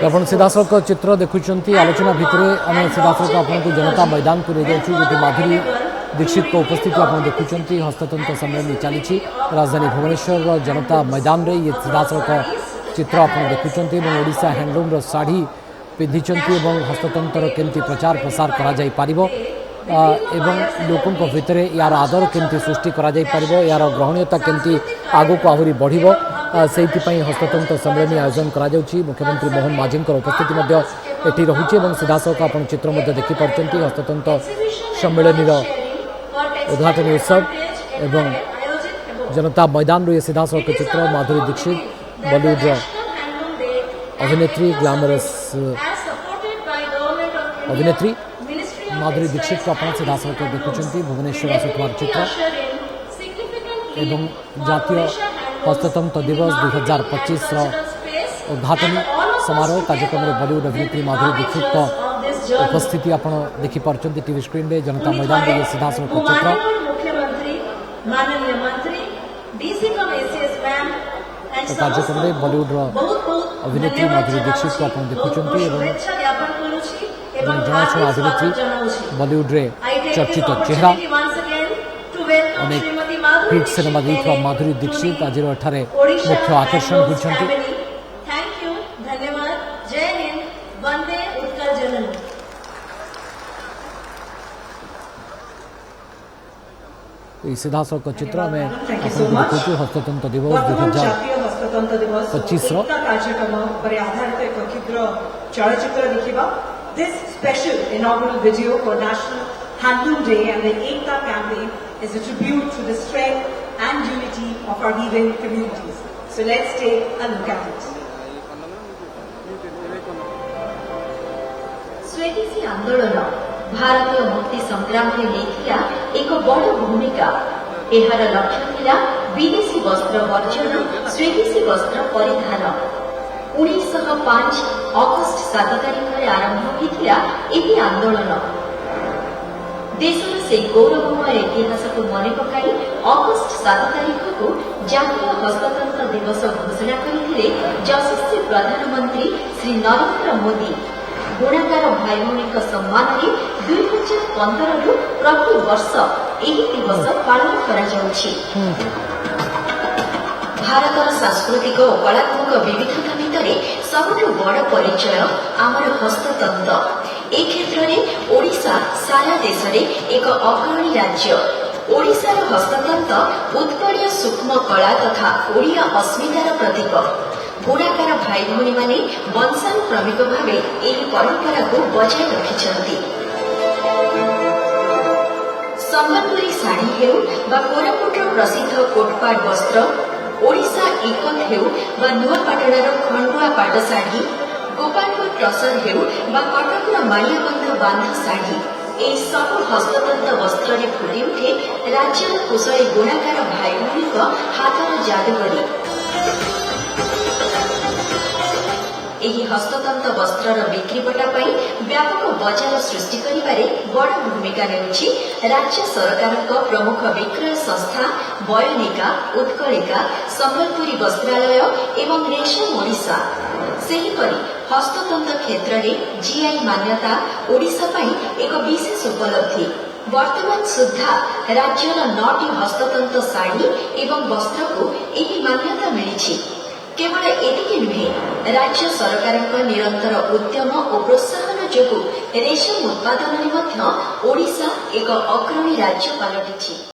ଆପଣ ସିଧାସଳଖ ଚିତ୍ର ଦେଖୁଛନ୍ତି। ଆଲୋଚନା ଭିତରେ ଆମେ ସିଧାସଳଖ ଆପଣଙ୍କୁ ଜନତା ମଇଦାନକୁ ନେଇଯାଉଛୁ, ଯେଠି ମାଧୁରୀ ଦୀକ୍ଷିତଙ୍କ ଉପସ୍ଥିତି ଆପଣ ଦେଖୁଛନ୍ତି। ହସ୍ତତନ୍ତ ସମ୍ମିଳନୀ ଚାଲିଛି ରାଜଧାନୀ ଭୁବନେଶ୍ୱରର ଜନତା ମଇଦାନରେ। ଇଏ ସିଧାସଳଖ ଚିତ୍ର ଆପଣ ଦେଖୁଛନ୍ତି ଏବଂ ଓଡ଼ିଶା ହ୍ୟାଣ୍ଡଲୁମ୍ର ଶାଢ଼ୀ ପିନ୍ଧିଛନ୍ତି ଏବଂ ହସ୍ତତନ୍ତର କେମିତି ପ୍ରଚାର ପ୍ରସାର କରାଯାଇପାରିବ ଏବଂ ଲୋକଙ୍କ ଭିତରେ ୟାର ଆଦର କେମିତି ସୃଷ୍ଟି କରାଯାଇପାରିବ, ୟାର ଗ୍ରହଣୀୟତା କେମିତି ଆଗକୁ ଆହୁରି ବଢ଼ିବ, ସେଇଥିପାଇଁ ହସ୍ତତନ୍ତ ସମ୍ମିଳନୀ ଆୟୋଜନ କରାଯାଉଛି। ମୁଖ୍ୟମନ୍ତ୍ରୀ ମୋହନ ମାଝୀଙ୍କର ଉପସ୍ଥିତି ମଧ୍ୟ ଏଠି ରହୁଛି ଏବଂ ସିଧାସଳଖ ଆପଣ ଚିତ୍ର ମଧ୍ୟ ଦେଖିପାରୁଛନ୍ତି। ହସ୍ତତନ୍ତ ସମ୍ମିଳନୀର ଉଦ୍ଘାଟନୀ ଉତ୍ସବ ଏବଂ ଜନତା ମଇଦାନରୁ ଏ ସିଧାସଳଖ ଚିତ୍ର। ମାଧୁରୀ ଦୀକ୍ଷିତ ବଲିଉଡର ଅଭିନେତ୍ରୀ, ଗ୍ଲାମରସ୍ ଅଭିନେତ୍ରୀ ମାଧୁରୀ ଦୀକ୍ଷିତକୁ ଆପଣ ସିଧାସଳଖ ଦେଖୁଛନ୍ତି। ଭୁବନେଶ୍ୱର ଆସୁଥିବାର ଚିତ୍ର ଏବଂ ଜାତୀୟ ହସ୍ତତନ୍ତ ଦିବସ 2025ର ଉଦ୍ଘାଟନୀ ସମାରୋହ କାର୍ଯ୍ୟକ୍ରମରେ ବଲିଉଡ୍ ଅଭିନେତ୍ରୀ ମାଧୁରୀ ଦୀକ୍ଷିତଙ୍କ ଉପସ୍ଥିତି ଆପଣ ଦେଖିପାରୁଛନ୍ତି ଟିଭି ସ୍କ୍ରିନ୍ରେ। ଜନତା ମଇଦାନରେ ଇଏ ସିଧାସଳଖ ଚିତ୍ର। କାର୍ଯ୍ୟକ୍ରମରେ ବଲିଉଡର ଅଭିନେତ୍ରୀ ମାଧୁରୀ ଦୀକ୍ଷିତକୁ ଆପଣ ଦେଖୁଛନ୍ତି ଏବଂ ଜଣାଶୁଣା ଅଭିନେତ୍ରୀ, ବଲିଉଡରେ ଚର୍ଚ୍ଚିତ ଚେହେରା, ଅନେକ ହିଟ୍ ସିନେମା ଦେଇଥିବା ମାଧୁରୀ ଦୀକ୍ଷିତ ଆଜିର ଏଠାରେ ମୁଖ୍ୟ ଆକର୍ଷଣ ହୋଇଛନ୍ତି। এই সিধাসলখ চিত্র আমি আপনার দেখুছু হস্ততন্ত দিবস 2025 कार्यक्रम पर आधारित एक क्षुद्र चलचित्र देखिबा। This special inaugural video for National Handloom Day and the Ekta campaign is a tribute to the strength and unity of our weaving communities. So let's take a look at it. स्वदेशी आंदोलन भारतीय मुक्ति संग्राम में लेथिला एक बड़ भूमिका। एहार लक्ष्य थिला विदेशी वस्त्र वर्जन, स्वदेशी वस्त्र परिधान। 1905 अगस्ट 7 तारिख आरंभ होइथिला एही आंदोलन। देशर से गौरवमय इतिहास को मन पकाई अगस्ट 7 तारिख को जातीय हस्ततंत्र दिवस घोषणा करथिले यशस्वी प्रधानमंत्री श्री नरेंद्र मोदी। बुणाकार भाई भौणी सम्मान में 2015 प्रति वर्ष यही दिवस पालन करा जाउछि। भारतर सांस्कृतिक और कलात्मक विविधता भितर सबुठ बड़ परिचय आमर हस्ततंत्र। ए क्षेत्र में ओडिशा सारा देश में एक अग्रणी राज्य। ओडिशार हस्ततंत्र उत्कलीय सूक्ष्म कला तथा ओडिया अस्मितार प्रतीक। बुणाकार भाई भौणी माने वंशानुक्रमिक भाव यह परंपरा को बजाय रखिछंती। संबलपुरी साड़ी हेउ बा कोरापुटर प्रसिद्ध कोटपाड वस्त्र, ओडिशा इकत हेउ बा नुआपाटणार खंडुआ पाट साड़ी, गोपालपुर टसर हेउ बा कटकर माणियाबंध बांध साड़ी, ए सब हस्ततंत्र वस्त्र रे फुटी उठे राज्यर कुशळी बुणाकार भाई भौणीक हाथर जादूगरी। ଏହି ହସ୍ତତନ୍ତ ବସ୍ତ୍ରର ବିକ୍ରିବଟା ପାଇଁ ବ୍ୟାପକ ବଜାର ସୃଷ୍ଟି କରିବାରେ ବଡ଼ ଭୂମିକା ନେଉଛି ରାଜ୍ୟ ସରକାରଙ୍କ ପ୍ରମୁଖ ବିକ୍ରୟ ସଂସ୍ଥା ବୟନିକା, ଉତ୍କଳିକା, ସମ୍ବଲପୁରୀ ବସ୍ତ୍ରାଳୟ ଏବଂ ରେଶମ ଓଡ଼ିଶା। ସେହିପରି ହସ୍ତତନ୍ତ କ୍ଷେତ୍ରରେ ଜିଆଇ ମାନ୍ୟତା ଓଡ଼ିଶା ପାଇଁ ଏକ ବିଶେଷ ଉପଲବ୍ଧି। ବର୍ତ୍ତମାନ ସୁଦ୍ଧା ରାଜ୍ୟର 9ଟି ହସ୍ତତନ୍ତ ଶାଢ଼ୀ ଏବଂ ବସ୍ତ୍ରକୁ ଏହି ମାନ୍ୟତା ମିଳିଛି। केवल एतिକି नुहे, राज्य सरकारଙ୍କ निरंतर उद्यम और प्रोत्साहन जोगु रेशम उत्पादन में ओडिशा एक अग्रणी राज्य पलटिछि।